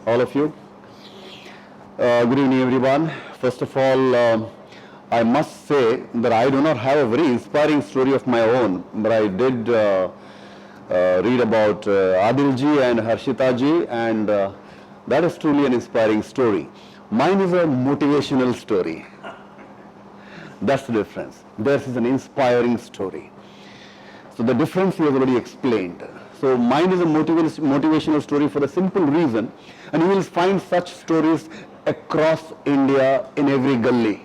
all of you. Good evening, everyone. First of all, I must say that I do not have a very inspiring story of my own, but I did read about Adil ji and Harshita ji, and that is truly an inspiring story. Mine is a motivational story. That's the difference. Theirs is an inspiring story. So the difference he has already explained. So mine is a motivational story for the simple reason, and you will find such stories across India in every gully.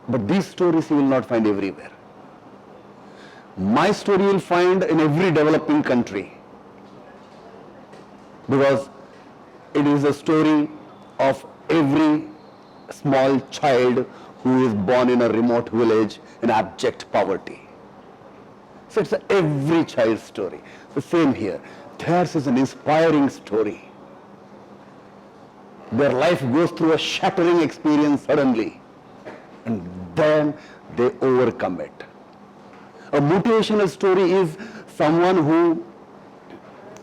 But these stories you will not find everywhere. My story you will find in every developing country, because it is a story of every small child who is born in a remote village in abject poverty. So it's every child's story. The same here. Theirs is an inspiring story. Their life goes through a shattering experience suddenly, and then they overcome it. A motivational story is someone who,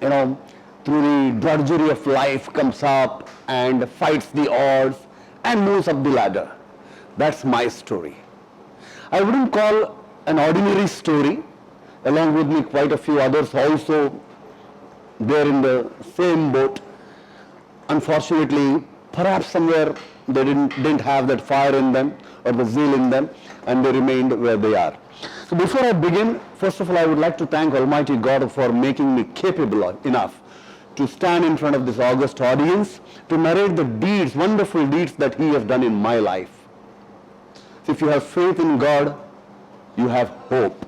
through the drudgery of life comes up and fights the odds and moves up the ladder. That's my story. I wouldn't call an ordinary story. Along with me, quite a few others also, they're in the same boat. Unfortunately, perhaps somewhere they didn't have that fire in them or the zeal in them, and they remained where they are. So before I begin, first of all, I would like to thank Almighty God for making me capable enough to stand in front of this august audience to narrate the deeds, wonderful deeds that He has done in my life. So if you have faith in God, you have hope.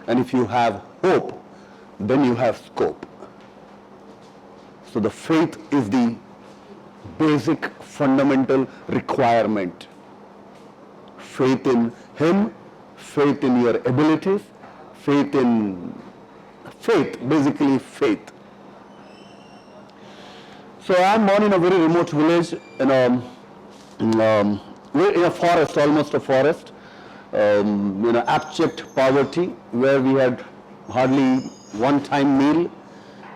And if you have hope, then you have scope. So the faith is the basic fundamental requirement. Faith in Him, faith in your abilities, basically faith. So I am born in a very remote village in a forest, almost a forest. Abject poverty, where we had hardly one-time meal,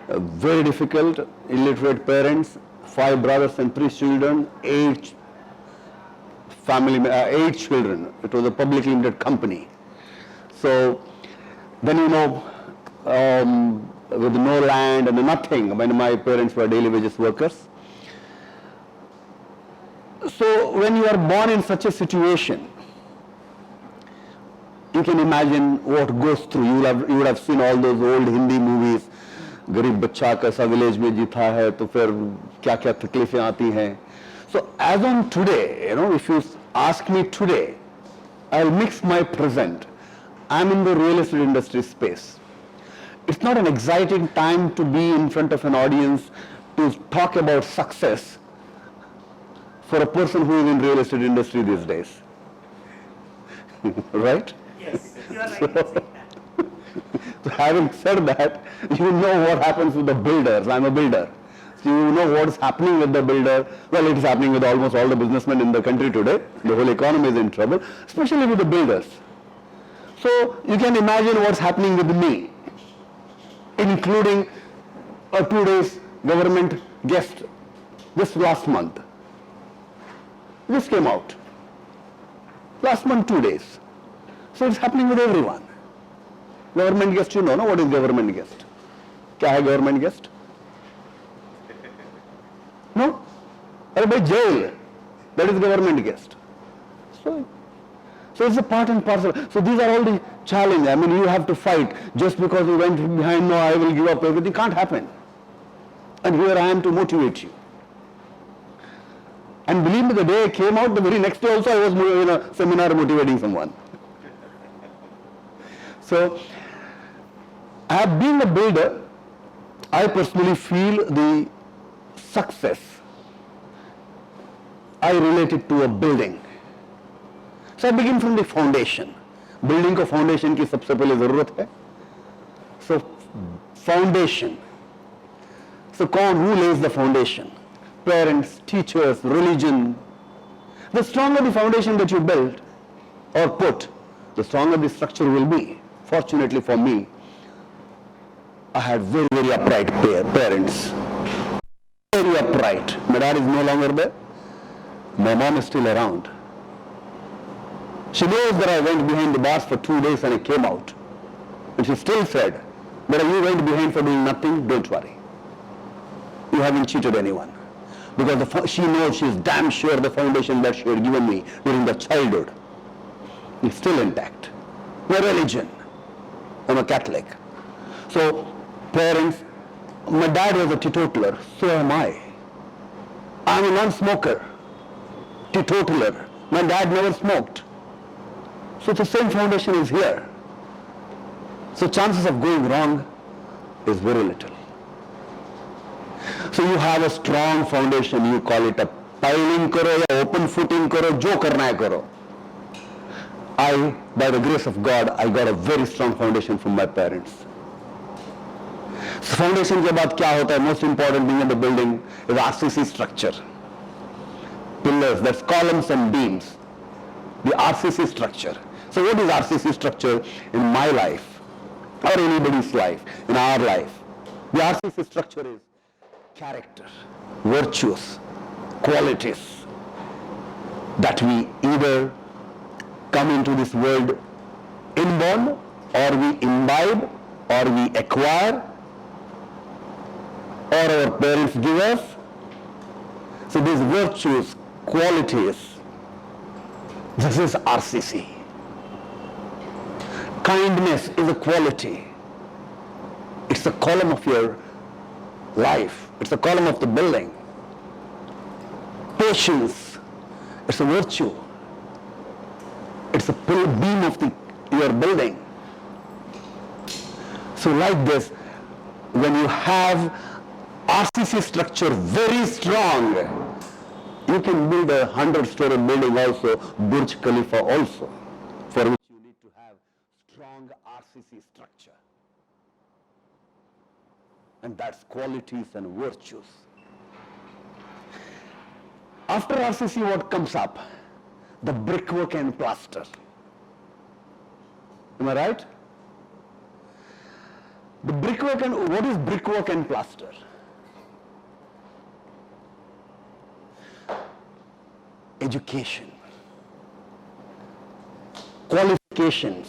very difficult, illiterate parents, 5 brothers and 3 children, 8 children. It was a publicly limited company. So then with no land and nothing, when my parents were daily wages workers. So when you are born in such a situation, you can imagine what goes through. You would have seen all those old Hindi movies. गरीब बच्चा कैसा village में जीता है तो फिर क्या क्या तकलीफें आती हैं. So as on today, if you ask me today, I'll mix my present. I'm in the real estate industry space. It's not an exciting time to be in front of an audience to talk about success for a person who is in real estate industry these days. Right? Yes, you are right. So having said that, you know what happens with the builders. I'm a builder. So you know what's happening with the builder. Well, it is happening with almost all the businessmen in the country today. The whole economy is in trouble, especially with the builders. So you can imagine what's happening with me, including a 2 days government guest this last month. This came out. Last month, 2 days. So it's happening with everyone. Government guest, no? What is government guest? क्या है government guest? No? अरे भाई jail. That is government guest. So it's a part and parcel. So these are all the challenges. I mean, you have to fight. Just because you went behind, no, I will give up everything. Can't happen. And here I am to motivate you. And believe me, the day I came out, the very next day also I was in a seminar motivating someone. So, being a builder, I personally feel the success I relate it to a building. So I begin from the foundation. Building को foundation की सबसे पहले ज़रूरत है. So foundation. So who lays the foundation? Parents, teachers, religion. The stronger the foundation that you build or put, the stronger the structure will be. Fortunately for me, I had very, very upright parents. Very very upright. My dad is no longer there. My mom is still around. She knows that I went behind the bars for 2 days and I came out. And she still said, but you went behind for doing nothing, don't worry. You haven't cheated anyone. Because she knows, she's damn sure the foundation that she had given me during the childhood is still intact. My religion, I'm a Catholic. So parents, my dad was a teetotaler, so am I. I'm a non-smoker, teetotaler. My dad never smoked. So the same foundation is here. So chances of going wrong is very little. So you have a strong foundation, you call it a piling karo या open footing karo, जो करना है करो. I, by the grace of God, I got a very strong foundation from my parents. So foundation के बाद क्या होता है? Most important thing in the building is RCC structure. Pillars, that's columns and beams. The RCC structure. So what is RCC structure in my life or anybody's life, in our life? The RCC structure is character, virtues, qualities that we either come into this world inborn, or we imbibe, or we acquire, or our parents give us. So these virtues, qualities, this is RCC. Kindness is a quality. It's a column of your life. It's a column of the building. Patience, it's a virtue. It's a beam of your building. So like this, when you have RCC structure very strong, you can build a 100-story building also, Burj Khalifa also, for which you need to have strong RCC structure. And that's qualities and virtues. After RCC, what comes up? The brickwork and plaster. Am I right? The brickwork and what is brickwork and plaster? Education. Qualifications.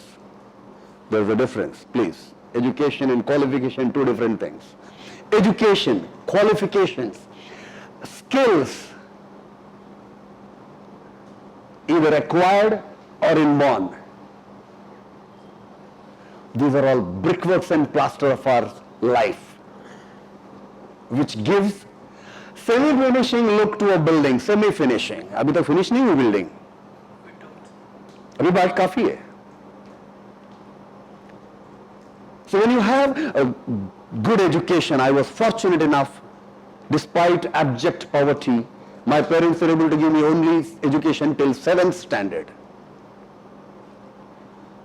There's a difference, please. Education and qualification, two different things. Education, qualifications, skills, either acquired or inborn. These are all brickworks and plaster of our life, which gives semi-finishing look to a building. Semi-finishing. अभी तक finish नहीं हुई building. अभी बात काफी है. So when you have a good education, I was fortunate enough, despite abject poverty, my parents were able to give me only education till 7th standard.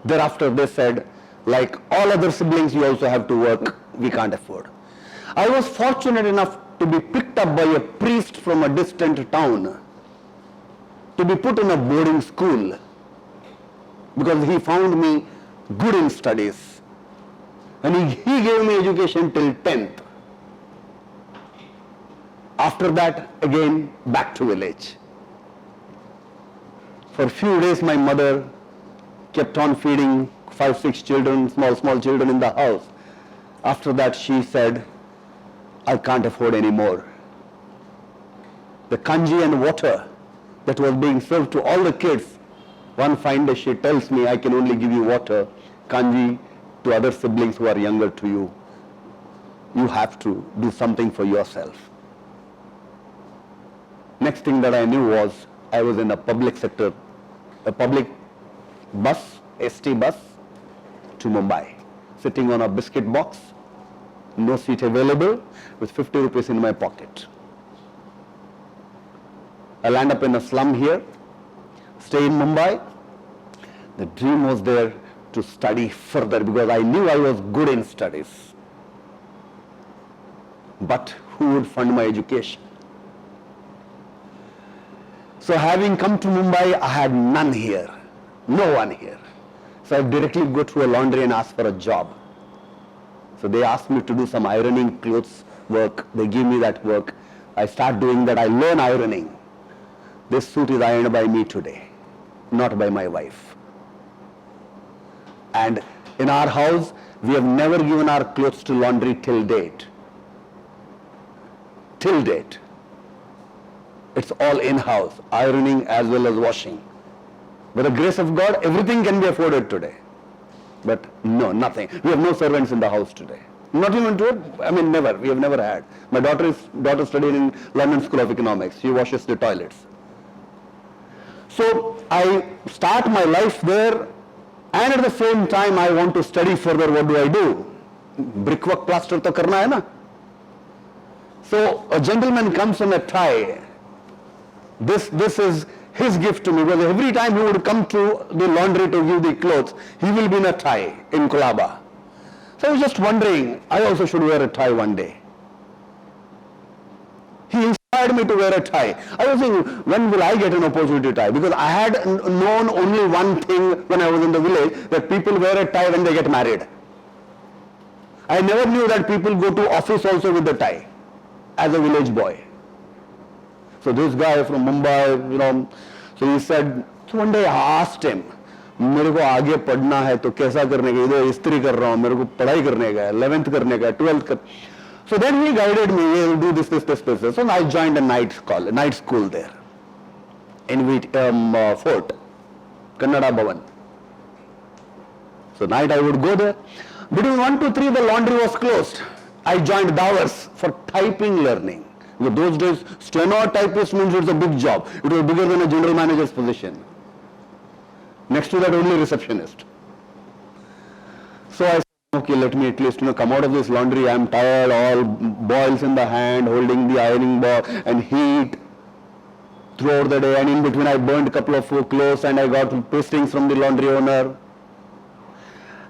Thereafter they said, like all other siblings, you also have to work, we can't afford. I was fortunate enough to be picked up by a priest from a distant town, to be put in a boarding school, because he found me good in studies. And he gave me education till 10th. After that, again, back to village. For a few days, my mother kept on feeding 5-6 children, small children in the house. After that, she said, I can't afford any more. The kanji and water that was being served to all the kids, one fine day she tells me, I can only give you water, kanji, to other siblings who are younger to you. You have to do something for yourself. Next thing that I knew was I was in a public sector, a public bus, ST bus, to Mumbai, sitting on a biscuit box, no seat available, with 50 rupees in my pocket. I land up in a slum here, stay in Mumbai. The dream was there to study further because I knew I was good in studies. But who would fund my education? So having come to Mumbai, I had none here, no one here. So I directly go to a laundry and ask for a job. So they asked me to do some ironing clothes work. They give me that work. I start doing that. I learn ironing. This suit is ironed by me today, not by my wife. And in our house, we have never given our clothes to laundry till date. Till date. It's all in-house, ironing as well as washing. By the grace of God, everything can be afforded today. But no, nothing. We have no servants in the house today. Not even to it, I mean never. We have never had. My daughter studied in London School of Economics. She washes the toilets. So I start my life there, and at the same time I want to study further. What do I do? Brickwork plaster to karna hai na. So a gentleman comes in a tie. This is his gift to me, because every time he would come to the laundry to give the clothes, he will be in a tie in Kolaba. So I was just wondering, I also should wear a tie one day. He inspired me to wear a tie. I was thinking, when will I get an opportunity to tie? Because I had known only one thing when I was in the village, that people wear a tie when they get married. I never knew that people go to office also with the tie, as a village boy. So this guy from Mumbai, so he said, so one day I asked him, मेरे को आगे पढ़ना है तो कैसा करने का, इधर इस्त्री कर रहा हूँ, मेरे को पढ़ाई करने का है, 11th करने का है, 12th कर. So then he guided me, he'll do this. So I joined a night school there in Fort, Kannada Bhavan. So night I would go there. Between 1 to 3 the laundry was closed. I joined Davars for typing learning. Because those days, steno typist means it's a big job. It was bigger than a general manager's position. Next to that, only receptionist. So I said, okay, let me at least come out of this laundry. I'm tired, all boils in the hand, holding the ironing board, and heat throughout the day. And in between, I burned a couple of clothes, and I got pastings from the laundry owner.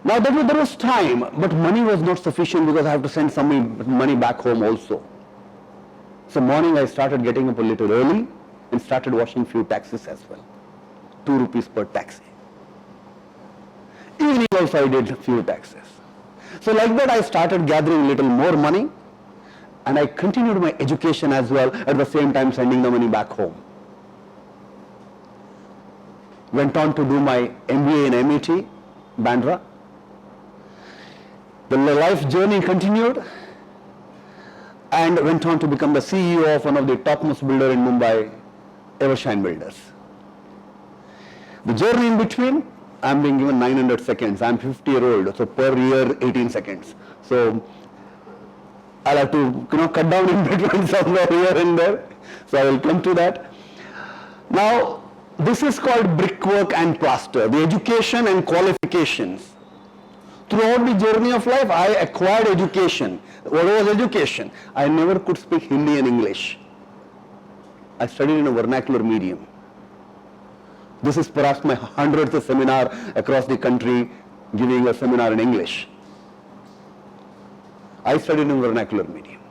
Now there was time, but money was not sufficient, because I have to send some money back home also. So morning I started getting up a little early and started washing few taxis as well. 2 rupees per taxi. Evening also I did few taxis. So like that I started gathering little more money, and I continued my education as well, at the same time sending the money back home. Went on to do my MBA in MET, Bandra. The life journey continued, and went on to become the CEO of one of the topmost builder in Mumbai, Evershine Builders. The journey in between, I'm being given 900 seconds. I'm 50-year-old, so per year 18 seconds. So I'll have to cut down in between somewhere here and there. So I will come to that. Now this is called brickwork and plaster, the education and qualifications. Throughout the journey of life, I acquired education. What was education? I never could speak Hindi and English. I studied in a vernacular medium. This is perhaps my 100th seminar across the country, giving a seminar in English. I studied in a vernacular medium.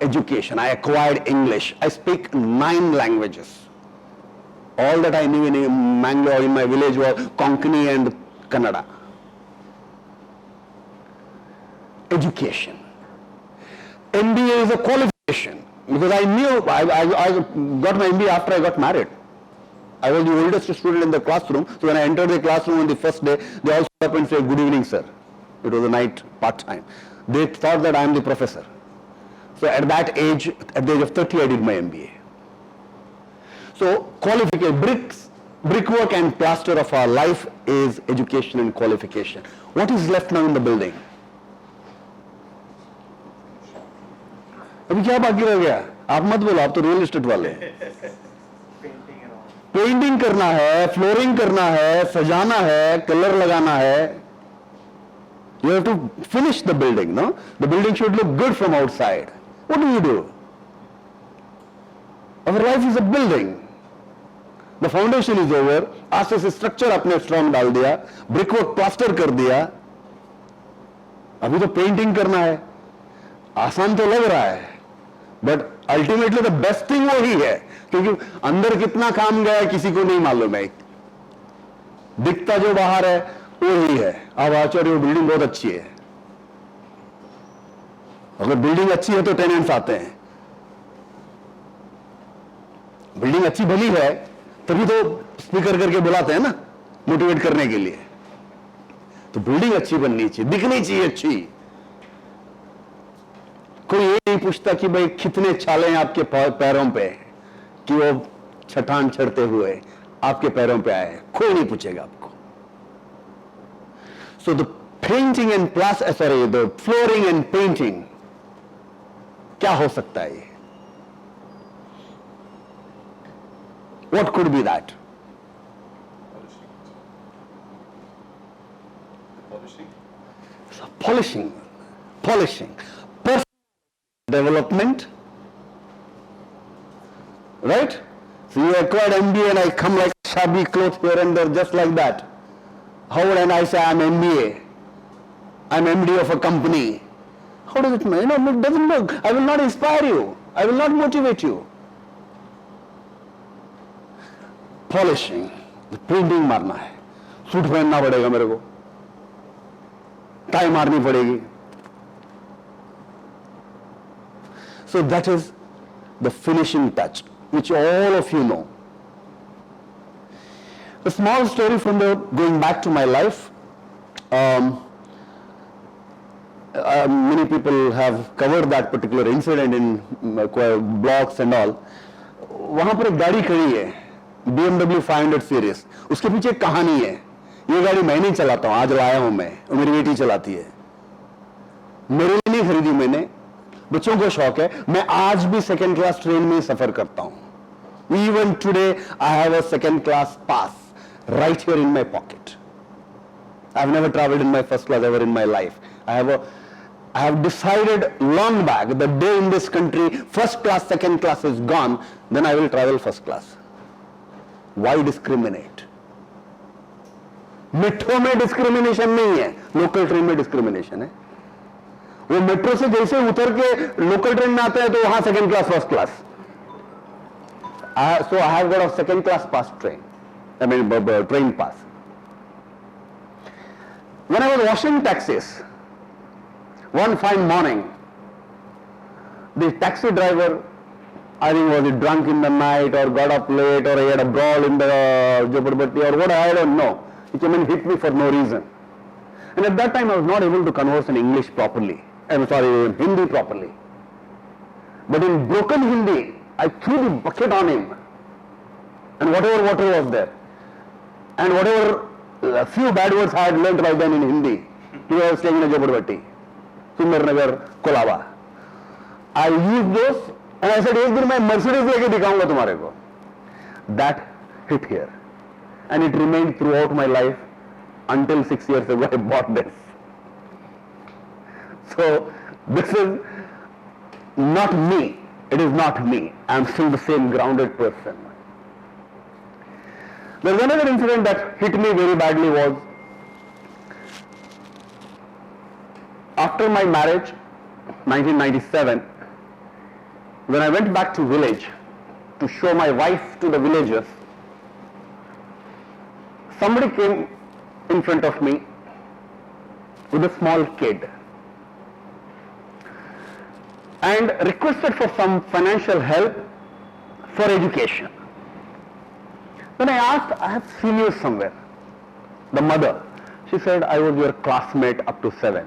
Education, I acquired English. I speak 9 languages. All that I knew in Mangalore, in my village, was Konkani and Kannada. Education. MBA is a qualification, because I knew, I got my MBA after I got married. I was the oldest student in the classroom, so when I entered the classroom on the first day, they all stood up and said, "Good evening, sir." It was a night part-time. They thought that I am the professor. So at that age, at the age of 30, I did my MBA. So qualification, brickwork and plaster of our life is education and qualification. What is left now in the building? अभी क्या बाकी रह गया? आप मत बोलो, आप तो रियल एस्टेट वाले हैं. पेंटिंग करना है, फ्लोरिंग करना है, सजाना है, कलर लगाना है. You have to finish the building, no? The building should look good from outside. What do? Our life is a building. The foundation is over. आज से स्ट्रक्चर आपने स्ट्रॉन्ग डाल दिया, ब्रिकवर्क प्लास्टर कर दिया. अभी तो पेंटिंग करना है. आसान तो लग रहा है, but ultimately the best thing वही है, क्योंकि अंदर कितना काम गया है किसी को नहीं मालूम है. दिखता जो बाहर है वही है. अब आचार्य बिल्डिंग बहुत अच्छी है. अगर बिल्डिंग अच्छी है तो टेनेंट्स आते हैं. बिल्डिंग अच्छी भली है तभी तो स्पीकर करके बुलाते हैं ना, मोटिवेट करने के लिए। तो बिल्डिंग अच्छी बननी चाहिए, दिखनी चाहिए अच्छी। कोई ये नहीं पूछता कि भाई कितने छाले हैं आपके पैरों पे कि वो छठान चढ़ते हुए आपके पैरों पे आए, कोई नहीं पूछेगा आपको। So the painting and plus sorry the flooring and painting क्या हो सकता है ये? What could be that? Polishing. Personal development. Right? So you acquired MBA and I come like shabby clothes here and there just like that. How would I say I'm MBA? I'm MD of a company. How does it mean? It doesn't work. I will not inspire you. I will not motivate you. Polishing, printing मारना है, suit पहनना पड़ेगा मेरे को, tie मारनी पड़ेगी। So that is the finishing touch which all of you know. A small story from going back to my life. Many people have covered that particular incident in blogs and all. वहां पर एक गाड़ी खड़ी है, BMW 500 series, उसके पीछे एक कहानी है। ये गाड़ी मैं नहीं चलाता हूं, आज लाया हूं मैं, मेरी बेटी चलाती है, मेरे लिए नहीं खरीदी मैंने, बच्चों को शौक है। मैं आज भी सेकेंड क्लास ट्रेन में सफर करता हूं। Even today I have a second class pass right here in my pocket. I have never traveled in my first class ever in my life. I have decided long back, the day in this country first class, second class is gone, then I will travel first class. Why discriminate? Metro में discrimination नहीं है, local train में discrimination है। वो metro से जैसे उतर के लोकल ट्रेन में आता है तो वहां second class first class. So I have got a second class pass train. I mean train pass. When I was washing taxis, one fine morning, the taxi driver, I think was he drunk in the night or got up late or he had a brawl in the Jabarbatti or what, I don't know. He came and hit me for no reason. And at that time I was not able to converse in English properly. I'm sorry, Hindi properly. But in broken Hindi, I threw the bucket on him. And whatever water was there. And whatever few bad words I had learnt by then in Hindi, he was staying in a Jabarbatti, Sundarnagar, Kolaba. I used those and I said, एक दिन मैं Mercedes लेके दिखाऊंगा तुम्हारे को. That hit here. And it remained throughout my life until 6 years ago I bought this. So this is not me. It is not me. I am still the same grounded person. There was another incident that hit me very badly was after my marriage, 1997, when I went back to village to show my wife to the villagers, somebody came in front of me with a small kid and requested for some financial help for education. Then I asked, I have seen you somewhere. The mother, she said, I was your classmate up to 7th.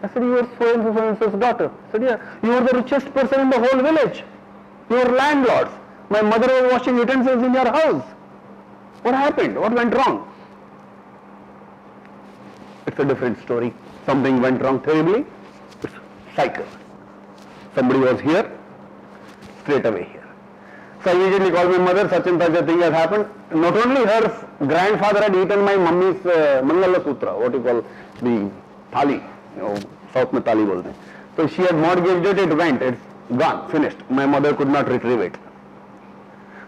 I said, you were so and so's daughter. I said, yeah, you were the richest person in the whole village. You were landlords. My mother was washing utensils in your house. What happened? What went wrong? It's a different story. Something went wrong terribly. It's cycle. Somebody was here, straight away here. So I immediately called my mother, such and such a thing has happened. Not only her grandfather had eaten my mummy's Mangala Sutra, what you call the thali, South में thali बोलते हैं. So she had mortgaged it, it went, it's gone, finished. My mother could not retrieve it.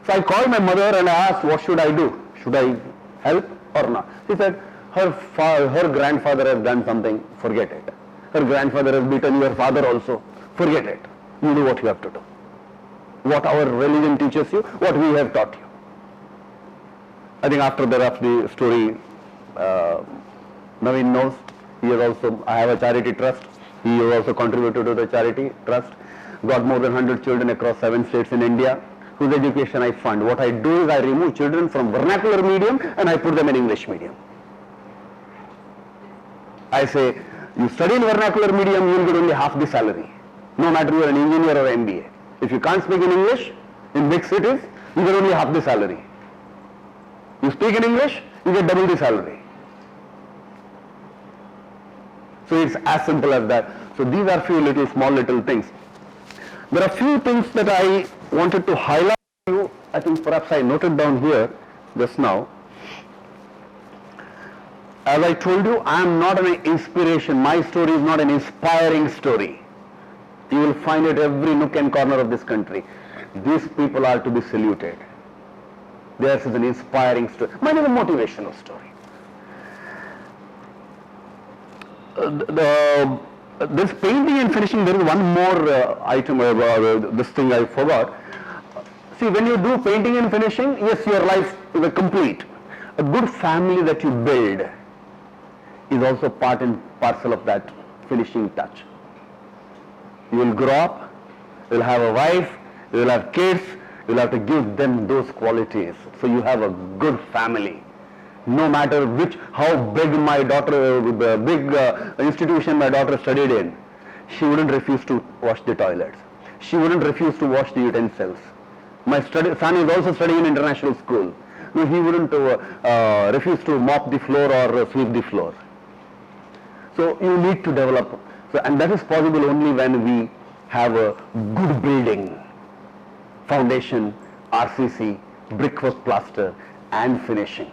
So I called my mother and I asked, what should I do? Should I help or not? She said, her grandfather has done something, forget it. Her grandfather has beaten your father also, forget it. You do what you have to do. What our religion teaches you, what we have taught you. I think after the story, Naveen knows. He has also, I have a charity trust. He has also contributed to the charity trust. Got more than 100 children across 7 states in India. whose education I fund. What I do is I remove children from vernacular medium and I put them in English medium. I say, you study in vernacular medium, you will get only half the salary, no matter you are an engineer or MBA. If you can't speak in English, in big cities, you get only half the salary. You speak in English, you get double the salary. So it's as simple as that. So these are few little, small little things. There are few things that I wanted to highlight to you. I think perhaps I noted down here just now. As I told you, I am not an inspiration. My story is not an inspiring story. You will find it every nook and corner of this country. These people are to be saluted. Theirs is an inspiring story. Mine is a motivational story. This painting and finishing, there is one more item, this thing I forgot. See, when you do painting and finishing, yes, your life is complete. A good family that you build is also part and parcel of that finishing touch. You will grow up, you will have a wife, you will have kids, you will have to give them those qualities. So you have a good family. No matter how big my daughter, big institution my daughter studied in, she wouldn't refuse to wash the toilets. She wouldn't refuse to wash the utensils. My son is also studying in international school. No, he wouldn't refuse to mop the floor or sweep the floor. So you need to develop, and that is possible only when we have a good building, foundation, RCC, brickwork, plaster, and finishing.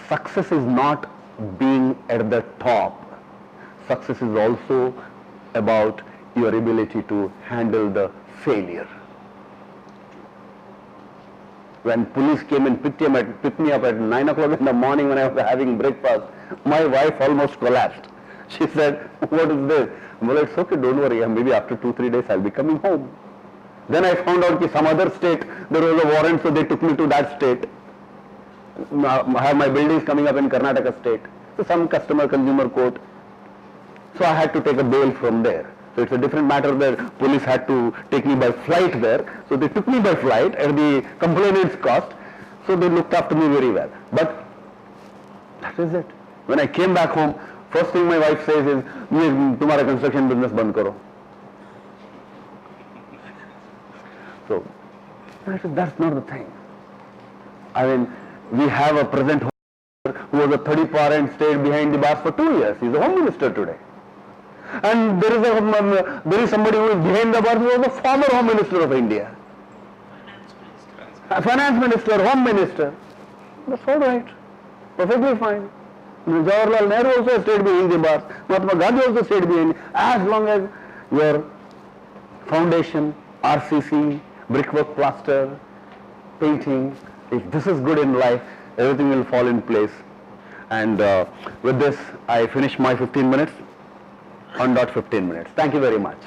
Success is not being at the top. Success is also about your ability to handle the failure. When police came and picked me up at 9 o'clock in the morning when I was having breakfast, my wife almost collapsed. She said, "What is this?" Well, it's okay, don't worry, maybe after 2-3 days I'll be coming home. Then I found out that some other state, there was a warrant, so they took me to that state. I have my buildings coming up in Karnataka state, so some consumer court. So I had to take a bail from there. So it's a different matter that police had to take me by flight there. So they took me by flight at the complainant's cost. So they looked after me very well. But that is it. When I came back home, first thing my wife says is, "Tumhara construction business band karo." So I said, that's not the thing. I mean, we have a present home minister who was a 30 par and stayed behind the bars for 2 years. He's a home minister today. And there is somebody who is behind the bars who was a former home minister of India. Finance minister, home minister. That's all right. Perfectly fine. Jawaharlal Nehru also stayed behind the bars. Mahatma Gandhi also stayed behind. As long as your foundation, RCC, brickwork, plaster, painting, if this is good in life, everything will fall in place. And with this, I finish my 15 minutes. On dot 15 minutes. Thank you very much.